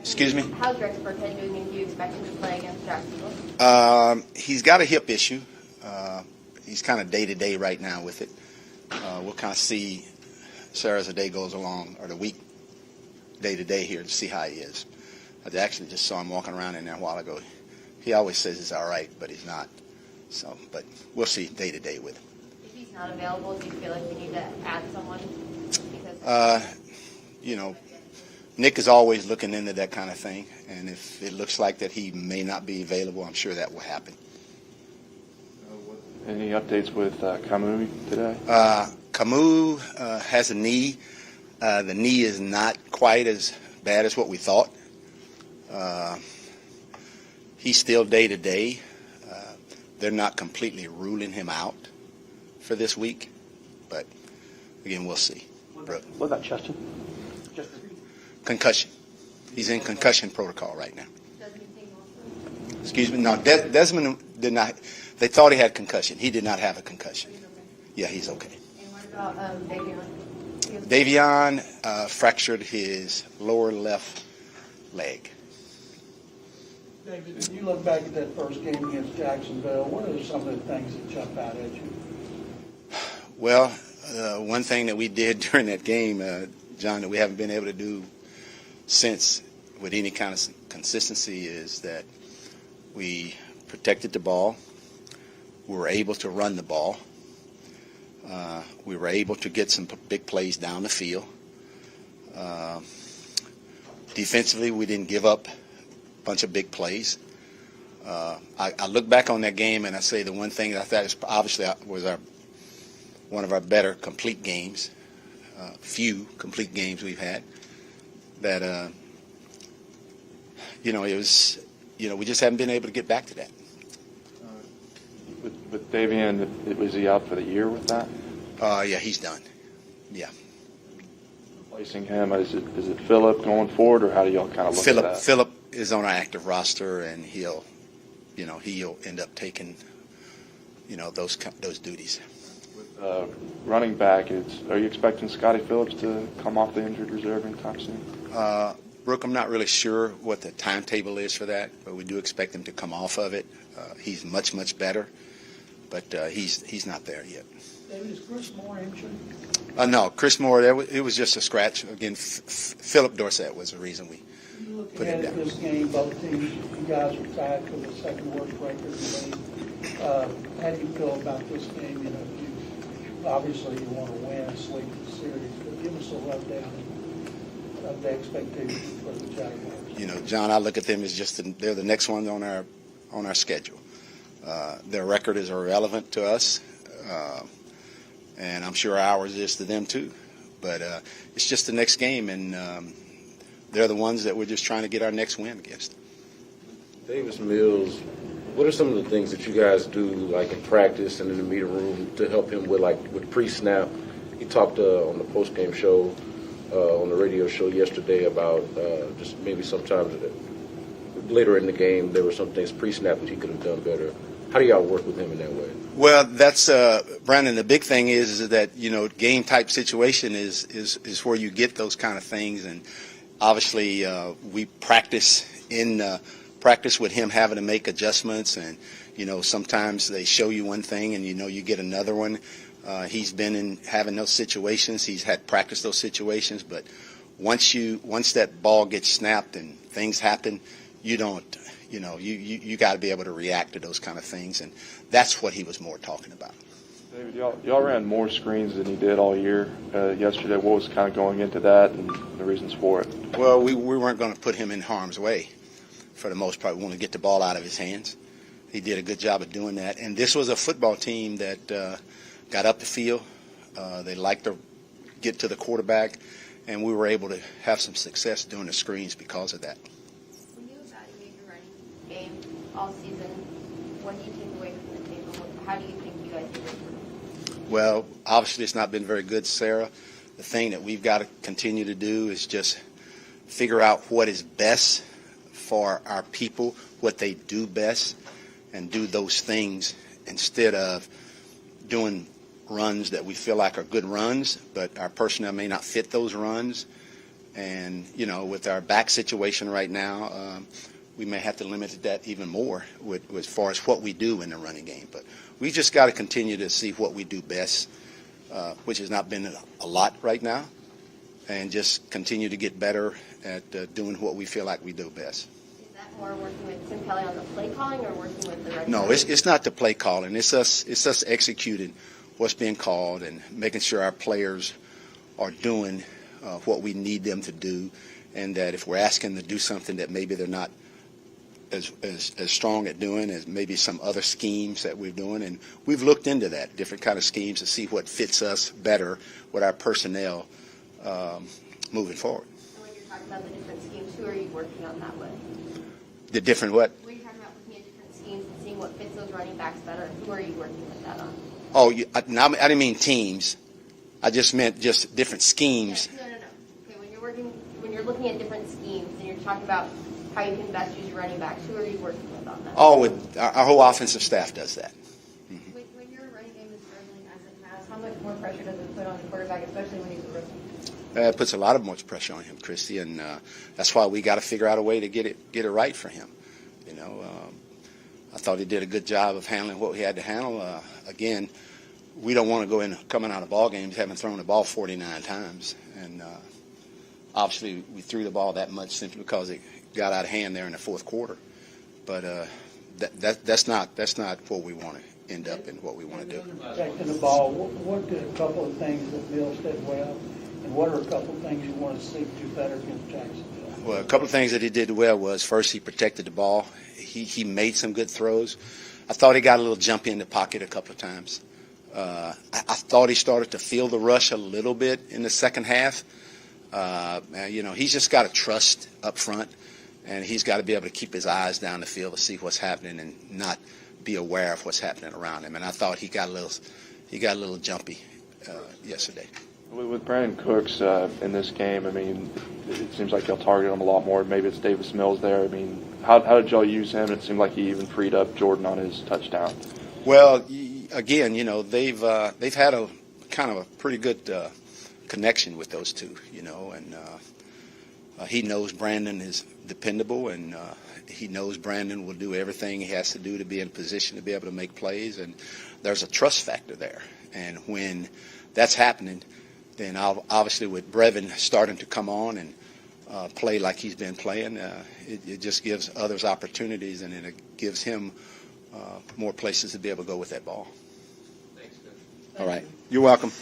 Excuse me? How's Rex Burkhead doing, and do you expect him to play against Jacksonville? He's got a hip issue. He's kind of day-to-day right now with it. We'll kind of see Sarah as the day goes along, or the week day-to-day here to see how he is. I actually just saw him walking around in there a while ago. He always says he's all right, but he's not. So, but we'll see day-to-day with him. If he's not available, do you feel like we need to add someone? Nick is always looking into that kind of thing, and if it looks like that he may not be available, I'm sure that will happen. Any updates with Camus today? Camus has a knee. The knee is not quite as bad as what we thought. He's still day-to-day. They're not completely ruling him out for this week, but again, we'll see. What about Justin? Concussion. He's in concussion protocol right now. Excuse me. No, Desmond did not. They thought he had concussion. He did not have a concussion. Yeah, he's okay. And what about Davion? Davion fractured his lower left leg. David, if you look back at that first game against Jacksonville, what are some of the things that jump out at you? Well, one thing that we did during that game, John, that we haven't been able to do since with any kind of consistency is that we protected the ball. We were able to run the ball. We were able to get some big plays down the field. Defensively, we didn't give up a bunch of big plays. I look back on that game and I say the one thing that I thought is obviously was one of our better complete games, few complete games we've had. That it was, we just haven't been able to get back to that. With Davion, was he out for the year with that? Yeah, he's done. Yeah. Replacing him, is it Phillip going forward, or how do y'all kind of look at that? Phillip is on our active roster, and he'll end up taking, those duties. With running back, are you expecting Scotty Phillips to come off the injured reserve anytime soon? Brooke, I'm not really sure what the timetable is for that, but we do expect him to come off of it. He's much, much better, but he's not there yet. David, is Chris Moore injured? No, Chris Moore, it was just a scratch. Again, Philip Dorsett was the reason we put him down. This game, both teams, you guys were tied for the second worst record in the league. How do you feel about this game? Obviously you want to win, sleep the series, but give us a rundown of the expectations for the Jaguars. John, I look at them as they're the next one on our schedule. Their record is irrelevant to us, and I'm sure ours is to them too. But it's just the next game, and they're the ones that we're just trying to get our next win against. Davis Mills, what are some of the things that you guys do, like in practice and in the meeting room, to help him with pre-snap? He talked on the post-game show, on the radio show yesterday about just maybe sometimes later in the game there were some things pre-snap that he could have done better. How do y'all work with him in that way? Well, that's Brandon. The big thing is that game type situation is where you get those kind of things, and obviously we practice with him having to make adjustments, and sometimes they show you one thing and you get another one. He's been in having those situations. He's had practice those situations, but once that ball gets snapped and things happen, you got to be able to react to those kind of things, and that's what he was more talking about. David, y'all ran more screens than he did all year yesterday. What was kind of going into that and the reasons for it? Well, we weren't going to put him in harm's way for the most part. We want to get the ball out of his hands. He did a good job of doing that, and this was a football team that got up the field. They liked to get to the quarterback, and we were able to have some success doing the screens because of that. When you evaluate your running game all season, what do you take away from the tape, and how do you think you guys did it? Well, obviously it's not been very good, Sarah. The thing that we've got to continue to do is just figure out what is best for our people, what they do best, and do those things instead of doing runs that we feel like are good runs, but our personnel may not fit those runs, And, with our back situation right now, we may have to limit that even more as far as what we do in the running game. But we just got to continue to see what we do best, which has not been a lot right now, and just continue to get better at doing what we feel like we do best. Is that more working with Tim Culley on the play calling or working with the rest? No, it's not the play calling. It's us executing what's being called and making sure our players are doing what we need them to do, and that if we're asking them to do something that maybe they're not as strong at doing as maybe some other schemes that we're doing. And we've looked into that, different kind of schemes, to see what fits us better with our personnel moving forward. And when you're talking about the different schemes, who are you working on that with? The different what? When you're talking about looking at different schemes and seeing what fits those running backs better, who are you working with that on? Oh, I didn't mean teams. I just meant just different schemes. No. Okay, when you're looking at different schemes and you're talking about how you can best use your running backs, who are you working with on that? Oh, with our whole offensive staff does that. When your running game is struggling as it has, how much more pressure does it put on the quarterback, especially when he's a rookie? It puts a lot of much pressure on him, Christy, and that's why we got to figure out a way to get it right for him. I thought he did a good job of handling what he had to handle. Again, we don't want to go in coming out of ball games having thrown the ball 49 times, and obviously we threw the ball that much simply because it got out of hand there in the fourth quarter. But that's not what we want to end up in, what we want to do. Protecting the ball, what are a couple of things that Mills did well, and what are a couple of things you want to see do better against Jacksonville? Well, a couple of things that he did well was, first, he protected the ball. He made some good throws. I thought he got a little jumpy in the pocket a couple of times. I thought he started to feel the rush a little bit in the second half. He's just got to trust up front, and he's got to be able to keep his eyes down the field to see what's happening and not be aware of what's happening around him. And I thought he got a little jumpy yesterday. With Brandon Cooks in this game, I mean, it seems like they'll target him a lot more. Maybe it's Davis Mills there. I mean, how did y'all use him? It seemed like he even freed up Jordan on his touchdown. Well, again, they've had a kind of a pretty good connection with those two, and he knows Brandon is dependable, and he knows Brandon will do everything he has to do to be in position to be able to make plays, and there's a trust factor there. And when that's happening, then obviously with Brevin starting to come on and play like he's been playing, it just gives others opportunities, and it gives him more places to be able to go with that ball. Thanks, All right. You're welcome.